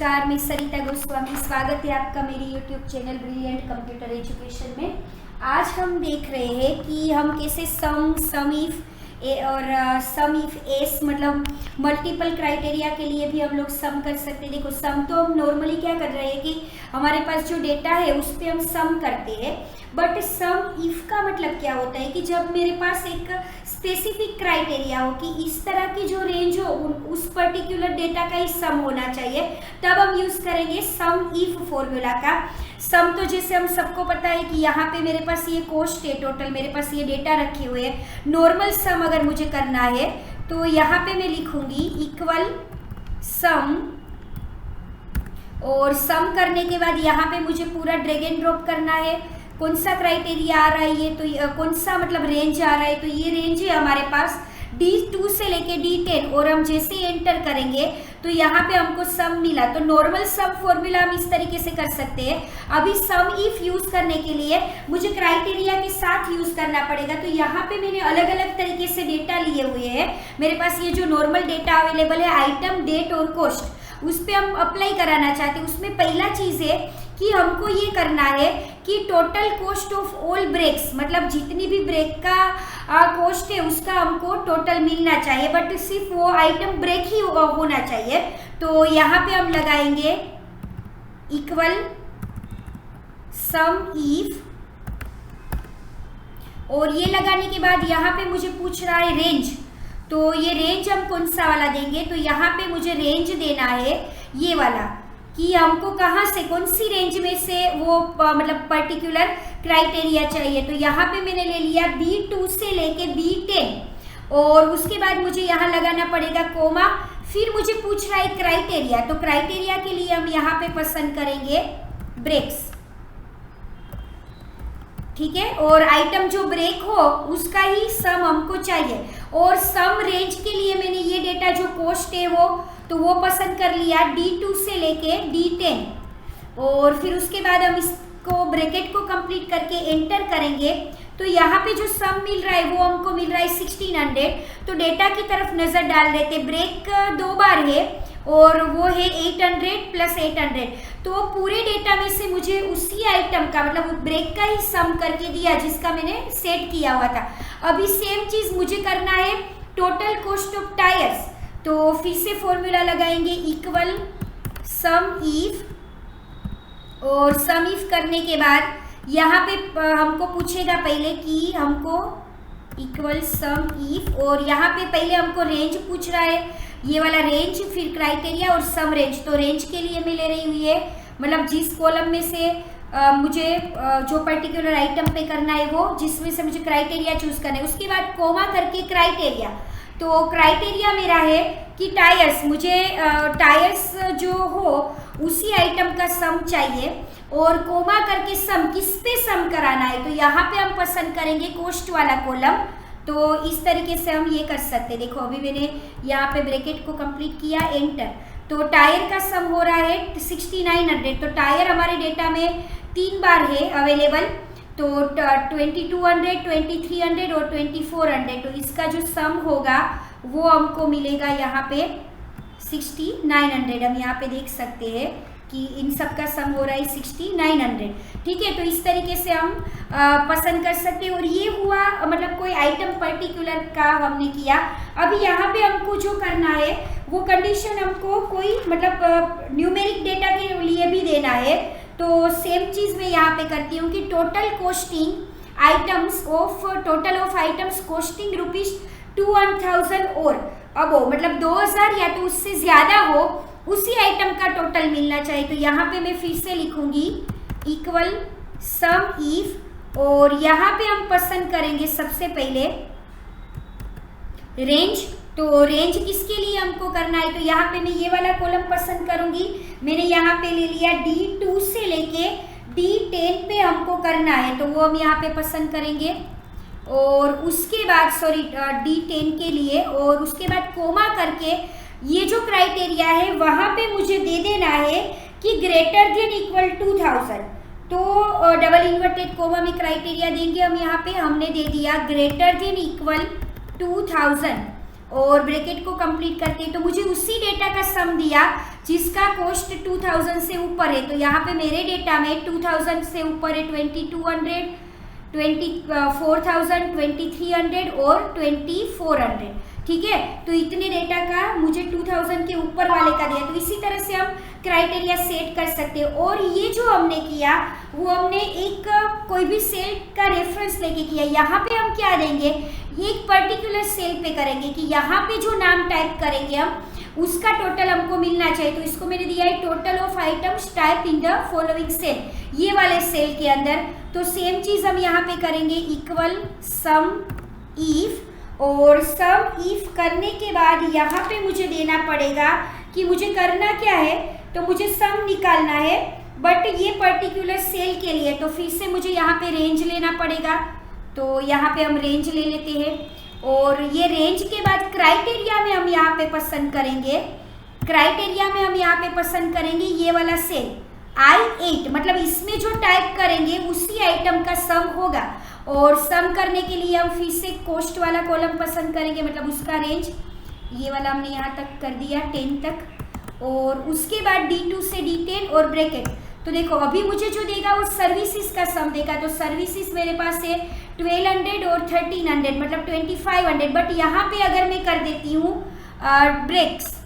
नमस्कार, मैं सरिता गोस्वामी। स्वागत है आपका मेरी YouTube channel brilliant computer education में। आज हम देख रहे हैं कि हम कैसे सम इफ और सम इफ एस मतलब मल्टीपल क्राइटेरिया के लिए भी हम लोग सम कर सकते हैं। देखो, सम तो हम नॉर्मली क्या कर रहे हैं कि हमारे पास जो डेटा है उस पर हम सम करते हैं, बट सम इफ का मतलब क्या होता है कि जब मेरे पास एक स्पेसिफिक क्राइटेरिया हो कि इस तरह की जो रेंज हो उस पर्टिकुलर डेटा का ही सम होना चाहिए, तब हम यूज करेंगे सम इफ फॉर्मूला का। सम तो जैसे हम सबको पता है कि यहाँ पे मेरे पास ये कॉस्ट है, टोटल मेरे पास ये डेटा रखे हुए हैं। नॉर्मल सम अगर मुझे करना है तो यहाँ पे मैं लिखूंगी इक्वल सम, और सम करने के बाद यहाँ पे मुझे पूरा ड्रैग एंड ड्रॉप करना है। कौन सा क्राइटेरिया आ रहा है ये, तो कौन सा मतलब रेंज आ रहा है, तो ये रेंज है हमारे पास D2 से लेके D10, और हम जैसे एंटर करेंगे तो यहाँ पे हमको सम मिला। तो नॉर्मल सम फॉर्मूला हम इस तरीके से कर सकते हैं। अभी सम इफ यूज करने के लिए मुझे क्राइटेरिया के साथ यूज करना पड़ेगा। तो यहाँ पे मैंने अलग अलग तरीके से डेटा लिए हुए हैं। मेरे पास ये जो नॉर्मल डेटा अवेलेबल है, आइटम, डेट और कॉस्ट, उस पर हम अप्लाई कराना चाहते हैं। उसमें पहला चीज है कि हमको ये करना है कि total cost of all breaks, मतलब जितनी भी ब्रेक का कॉस्ट है उसका हमको टोटल मिलना चाहिए, बट सिर्फ वो आइटम ब्रेक ही होना चाहिए। तो यहाँ पे हम लगाएंगे इक्वल सम इफ, और ये लगाने के बाद यहाँ पे मुझे पूछ रहा है रेंज। तो ये रेंज हम कौन सा वाला देंगे, तो यहाँ पे मुझे रेंज देना है ये वाला, कि हमको कहाँ से, कौन सी रेंज में से वो मतलब पर्टिकुलर क्राइटेरिया चाहिए। तो यहाँ पे मैंने ले लिया B2 से लेके B10, और उसके बाद मुझे यहाँ लगाना पड़ेगा कोमा। फिर मुझे पूछ रहा है क्राइटेरिया, तो क्राइटेरिया के लिए हम यहाँ पे पसंद करेंगे ब्रेक्स, ठीक है। और आइटम जो ब्रेक हो उसका ही सम हमको चाहिए। और सम रेंज के लिए मैंने ये डेटा जो कॉस्ट है वो पसंद कर लिया D2 से लेके D10, और फिर उसके बाद हम इसको ब्रैकेट को कंप्लीट करके एंटर करेंगे। तो यहाँ पे जो सम मिल रहा है वो हमको मिल रहा है 1600। तो डेटा की तरफ नजर डाल देते, ब्रेक 2 बार है और वो है 800 प्लस 800। तो पूरे डेटा में से मुझे उसी आइटम का मतलब ब्रेक का ही सम करके दिया जिसका मैंने सेट किया हुआ था। अभी सेम चीज मुझे करना है टोटल कॉस्ट ऑफ टायर्स। तो फिर से फॉर्मूला लगाएंगे इक्वल सम इफ, और सम इफ करने के बाद यहाँ पे हमको पूछेगा पहले कि हमको इक्वल सम इफ, और यहाँ पे पहले हमको रेंज पूछ रहा है, ये वाला रेंज, फिर क्राइटेरिया और सम रेंज। तो रेंज के लिए मैं ले रही हुई है मतलब जिस कॉलम में से मुझे जो पर्टिकुलर आइटम पे करना है वो, जिसमें से मुझे क्राइटेरिया चूज करना है। उसके बाद कोमा करके क्राइटेरिया। तो क्राइटेरिया मेरा है कि टायर्स, मुझे टायर्स जो हो उसी आइटम का सम चाहिए, और कोमा करके सम, किस पे सम कराना है, तो यहाँ पे हम पसंद करेंगे कॉस्ट वाला कॉलम। तो इस तरीके से हम ये कर सकते हैं। देखो, अभी मैंने यहाँ पे ब्रैकेट को कंप्लीट किया, एंटर। तो टायर का सम हो रहा है 6900। तो टायर हमारे डेटा में 3 बार है अवेलेबल, तो 2200, 2300 और 2400। तो इसका जो सम होगा वो हमको मिलेगा यहाँ पे 6900। हम यहाँ पे देख सकते हैं कि इन सब का सम हो रहा है 6900, ठीक है। तो इस तरीके से हम पसंद कर सकते हैं। और ये हुआ मतलब कोई आइटम पर्टिकुलर का हमने किया। अभी यहाँ पे हमको जो करना है वो कंडीशन हमको कोई मतलब न्यूमेरिक डेटा के लिए भी देना है। तो सेम चीज मैं यहाँ पे करती हूँ कि total costing items of, total of items costing ₹2000 और अबो, मतलब 2000 या तो उससे ज्यादा हो, उसी आइटम का टोटल मिलना चाहिए। तो यहाँ पे मैं फिर से लिखूंगी इक्वल सम इफ, और यहाँ पे हम पसंद करेंगे सबसे पहले रेंज। तो रेंज किसके लिए हमको करना है, तो यहाँ पे मैं ये वाला कॉलम पसंद करूंगी। मैंने यहाँ पे ले लिया D2 से लेके D10 पे हमको करना है, तो वो हम यहाँ पे पसंद करेंगे। और उसके बाद D10 के लिए, और उसके बाद कोमा करके ये जो क्राइटेरिया है वहां पे मुझे दे देना है कि ग्रेटर देन इक्वल 2000। तो डबल इन्वर्टेड कोमा में क्राइटेरिया देंगे हम। यहाँ पे हमने दे दिया ग्रेटर देन इक्वल 2000, और ब्रैकेट को कंप्लीट करते हैं तो मुझे उसी डेटा का सम दिया जिसका कॉस्ट 2000 से ऊपर है। तो यहाँ पे मेरे डेटा में 2000 से ऊपर है 2200, 24,000, 2300 और 2400, ठीक है। तो इतने डेटा का मुझे 2000 के ऊपर वाले का दिया। तो इसी तरह से हम क्राइटेरिया सेट कर सकते हैं। और ये जो हमने किया वो हमने एक कोई भी सेल का रेफरेंस लेके किया। यहाँ पे हम क्या देंगे, एक पर्टिकुलर सेल पे करेंगे कि यहाँ पे जो नाम टाइप करेंगे हम उसका टोटल हमको मिलना चाहिए। तो इसको मैंने दिया है total of items type in the following cell, ये वाले सेल के अंदर। तो सेम चीज हम यहाँ पे करेंगे इक्वल सम इफ, और सम इफ करने के बाद यहाँ पे मुझे देना पड़ेगा कि मुझे करना क्या है, तो मुझे सम निकालना है बट ये पर्टिकुलर सेल के लिए। तो फिर से मुझे यहाँ पे रेंज लेना पड़ेगा। तो यहाँ पे हम रेंज ले लेते हैं और ये रेंज के बाद क्राइटेरिया में हम यहाँ पे पसंद करेंगे, क्राइटेरिया में हम यहाँ पे पसंद करेंगे ये वाला सेल I8, मतलब इसमें जो टाइप करेंगे उसी आइटम का सम होगा। और सम करने के लिए हम फिर से कॉस्ट वाला कॉलम पसंद करेंगे, मतलब उसका रेंज ये वाला हमने यहाँ तक कर दिया 10 तक। और उसके बाद D2 से D10 और ब्रैकेट। तो देखो अभी मुझे जो देगा वो सर्विसेज का सम देगा। तो सर्विसेज मेरे पास है 1200 और 1300, मतलब 2500। बट यहाँ पे अगर मैं कर देती हूँ ब्रेक्स,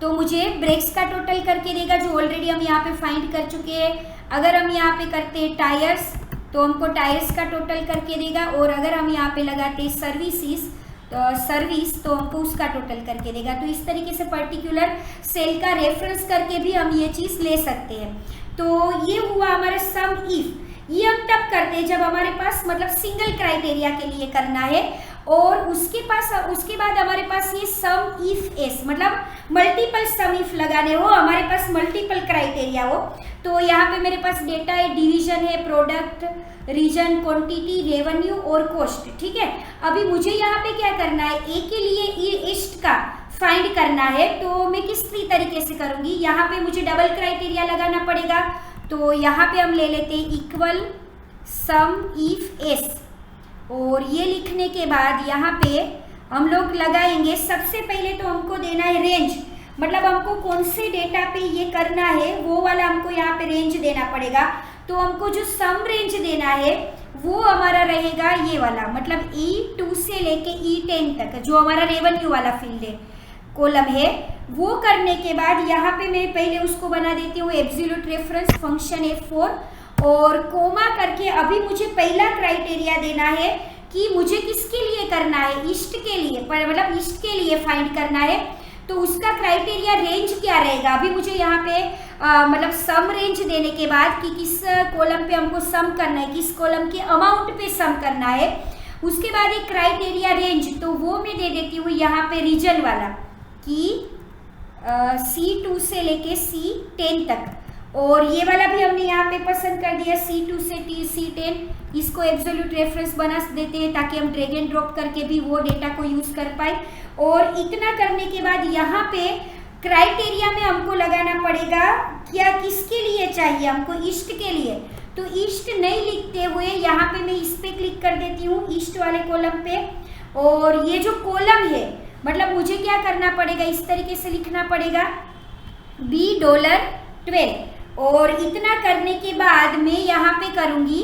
तो मुझे ब्रेक्स का टोटल करके देगा जो ऑलरेडी हम यहाँ पे फाइंड कर चुके हैं। अगर हम यहाँ पे करते हैं टायर्स तो हमको टायर्स का टोटल करके देगा। और अगर हम यहाँ पे लगाते हैं सर्विसेज सर्विस तो हमको उसका टोटल करके देगा। तो इस तरीके से पर्टिकुलर सेल का रेफरेंस करके भी हम ये चीज़ ले सकते हैं। तो ये हुआ हमारा सम इफ। ये हम तब करते हैं जब हमारे पास मतलब सिंगल क्राइटेरिया के लिए करना है। और उसके बाद हमारे पास ये सम इफ एस, मतलब मल्टीपल सम इफ लगाने हो, हमारे पास मल्टीपल क्राइटेरिया हो। तो यहाँ पे मेरे पास डेटा है, डिवीजन है, प्रोडक्ट, रीजन, क्वांटिटी, रेवेन्यू और कॉस्ट, ठीक है। अभी मुझे यहाँ पे क्या करना है, ए के लिए ईस्ट का फाइंड करना है। तो मैं किस तरीके से करूँगी, यहाँ पे मुझे डबल क्राइटेरिया लगाना पड़ेगा। तो यहाँ पे हम ले लेते हैं इक्वल सम इफ एस, और ये लिखने के बाद यहाँ पे हम लोग लगाएंगे। सबसे पहले तो हमको देना है रेंज, मतलब हमको कौन से डेटा पे ये करना है वो वाला हमको यहाँ पे रेंज देना पड़ेगा। तो हमको जो सम रेंज देना है वो हमारा रहेगा ये वाला, मतलब E2 से लेके E10 तक जो हमारा रेवेन्यू वाला फील्ड है, कॉलम है। वो करने के बाद यहाँ पे मैं पहले उसको बना देती हूँ एब्सोल्यूट रेफरेंस फंक्शन F4 और कोमा करके। अभी मुझे पहला क्राइटेरिया देना है कि मुझे किसके लिए करना है, ईस्ट के लिए, मतलब ईस्ट के लिए फाइंड करना है। तो उसका क्राइटेरिया रेंज क्या रहेगा। अभी मुझे यहाँ पे मतलब सम रेंज देने के बाद कि किस कॉलम पे हमको सम करना है, किस कॉलम के अमाउंट पे सम करना है। उसके बाद एक क्राइटेरिया रेंज, तो वो मैं दे देती हूँ यहाँ पे रीजन वाला कि C2 से लेके C10 तक। और ये वाला भी हमने यहाँ पे पसंद कर दिया C2 से C10। इसको एब्सोल्यूट रेफरेंस बना देते हैं ताकि हम ड्रैग एंड ड्रॉप करके भी वो डेटा को यूज़ कर पाए। और इतना करने के बाद यहाँ पे क्राइटेरिया में हमको लगाना पड़ेगा क्या, किसके लिए चाहिए हमको, ईस्ट के लिए। तो ईस्ट नहीं लिखते हुए यहाँ पे मैं इस पर क्लिक कर देती हूँ, ईस्ट वाले कॉलम पे। और ये जो कॉलम है मतलब मुझे क्या करना पड़ेगा, इस तरीके से लिखना पड़ेगा $12। और इतना करने के बाद मैं यहाँ पे करूँगी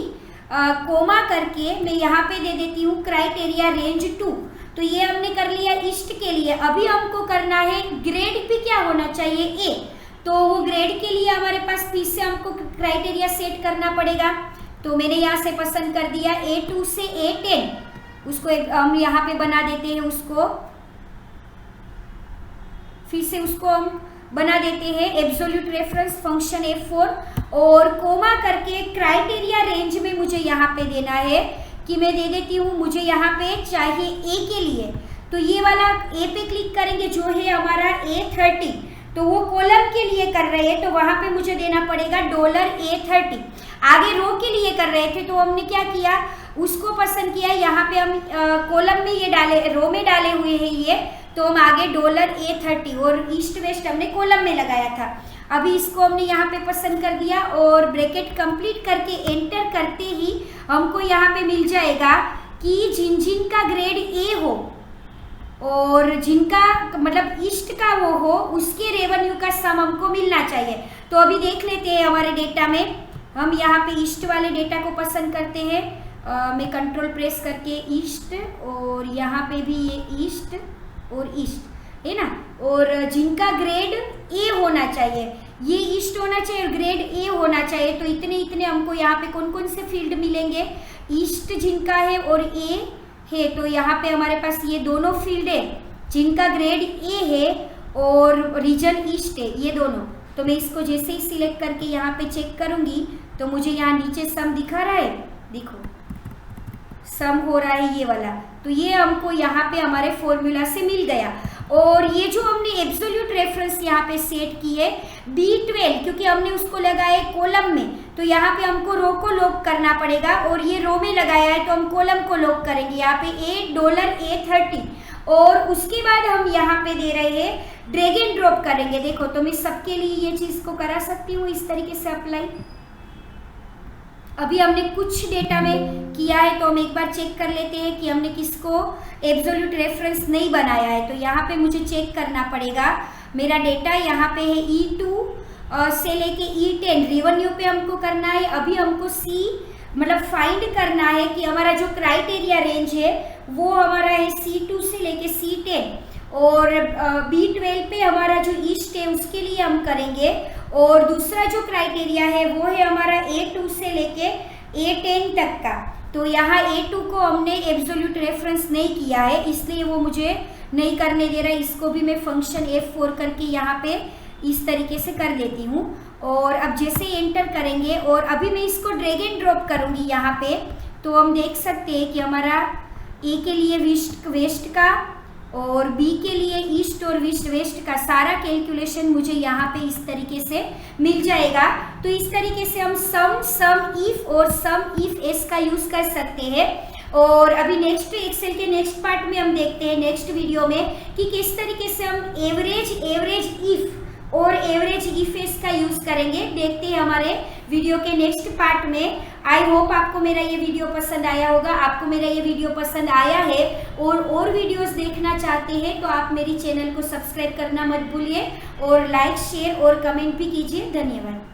कोमा करके, मैं यहाँ पे दे देती हूँ क्राइटेरिया रेंज 2। तो ये हमने कर लिया ईस्ट के लिए। अभी हमको करना है ग्रेड पे क्या होना चाहिए, ए। तो वो ग्रेड के लिए हमारे पास फिर से हमको क्राइटेरिया सेट करना पड़ेगा। तो मैंने यहाँ से पसंद कर दिया A2 से A10। उसको हम यहाँ पे बना देते हैं, उसको फिर से उसको हम बना देते हैं एब्सोल्यूट रेफरेंस फंक्शन F4 और कोमा करके क्राइटेरिया रेंज में मुझे यहाँ पे देना है कि मैं दे देती हूँ, मुझे यहाँ पे चाहिए ए के लिए। तो ये वाला ए पे क्लिक करेंगे जो है हमारा A30। तो वो कॉलम के लिए कर रहे हैं तो वहाँ पे मुझे देना पड़ेगा $A30। आगे रो के लिए कर रहे थे तो हमने क्या किया, उसको पसंद किया। यहाँ पे हम कॉलम में ये डाले, रो में डाले हुए हैं ये, तो हम आगे $A30 और ईस्ट वेस्ट हमने कॉलम में लगाया था। अभी इसको हमने यहाँ पे पसंद कर दिया और ब्रैकेट कंप्लीट करके एंटर करते ही हमको यहाँ पे मिल जाएगा कि जिन जिन का ग्रेड ए हो और जिनका मतलब ईस्ट का वो हो उसके रेवेन्यू का सम हमको मिलना चाहिए। तो अभी देख लेते हैं हमारे डेटा में, हम यहाँ पे ईस्ट वाले डेटा को पसंद करते हैं। मैं कंट्रोल प्रेस करके ईस्ट, और यहाँ पे भी ये ईस्ट और ईस्ट है ना, और जिनका ग्रेड ए होना चाहिए, ये ईस्ट होना चाहिए और ग्रेड ए होना चाहिए। तो इतने इतने हमको यहाँ पे कौन कौन से फील्ड मिलेंगे, ईस्ट जिनका है और ए है, तो यहाँ पे हमारे पास ये दोनों फील्ड है, जिनका ग्रेड ए है और रीजन ईस्ट है, ये दोनों। तो मैं इसको जैसे ही सिलेक्ट करके यहाँ पे चेक करूँगी तो मुझे यहाँ नीचे सम दिखा रहा है, देखो सम हो रहा है ये वाला। तो ये हमको यहाँ पे हमारे फॉर्मूला से मिल गया। और ये जो हमने एब्सोल्यूट रेफरेंस यहाँ पे सेट की है B12, क्योंकि हमने उसको लगाया कॉलम में, तो यहाँ पे हमको रो को लॉक करना पड़ेगा, और ये रो में लगाया है तो हम कॉलम को लॉक करेंगे यहाँ पे $A30। और उसके बाद हम यहाँ पे दे रहे हैं ड्रैग एंड ड्रॉप करेंगे। देखो तो मैं सबके लिए ये चीज को करा सकती हूँ इस तरीके से अप्लाई। अभी हमने कुछ डेटा में किया है, तो हम एक बार चेक कर लेते हैं कि हमने किसको एब्सोल्यूट रेफरेंस नहीं बनाया है। तो यहाँ पे मुझे चेक करना पड़ेगा, मेरा डेटा यहाँ पे है E2 से लेके E10 रेवेन्यू पे हमको करना है। अभी हमको C मतलब फाइंड करना है कि हमारा जो क्राइटेरिया रेंज है वो हमारा है C2 से लेके C10, और B12 पे हमारा जो ईस्ट है उसके लिए हम करेंगे। और दूसरा जो क्राइटेरिया है वो है हमारा A2 से लेके A10 तक का। तो यहाँ A2 को हमने एब्सोल्यूट रेफरेंस नहीं किया है, इसलिए वो मुझे नहीं करने दे रहा है। इसको भी मैं फंक्शन F4 करके यहाँ पे इस तरीके से कर देती हूँ। और अब जैसे एंटर करेंगे और अभी मैं इसको ड्रैग एंड ड्रॉप करूँगी यहाँ पे, तो हम देख सकते हैं कि हमारा ए के लिए वेस्ट का और बी के लिए ईस्ट और वेस्ट का सारा कैलकुलेशन मुझे यहाँ पे इस तरीके से मिल जाएगा। तो इस तरीके से हम सम इफ और सम इफ एस का यूज कर सकते हैं। और अभी नेक्स्ट एक्सेल के नेक्स्ट पार्ट में हम देखते हैं नेक्स्ट वीडियो में कि किस तरीके से हम एवरेज इफ और एवरेज इफ एस का यूज करेंगे। देखते हैं हमारे वीडियो के नेक्स्ट पार्ट में। आई होप आपको मेरा ये वीडियो पसंद आया होगा। आपको मेरा ये वीडियो पसंद आया है और वीडियोस देखना चाहते हैं तो आप मेरी चैनल को सब्सक्राइब करना मत भूलिए, और लाइक शेयर और कमेंट भी कीजिए। धन्यवाद।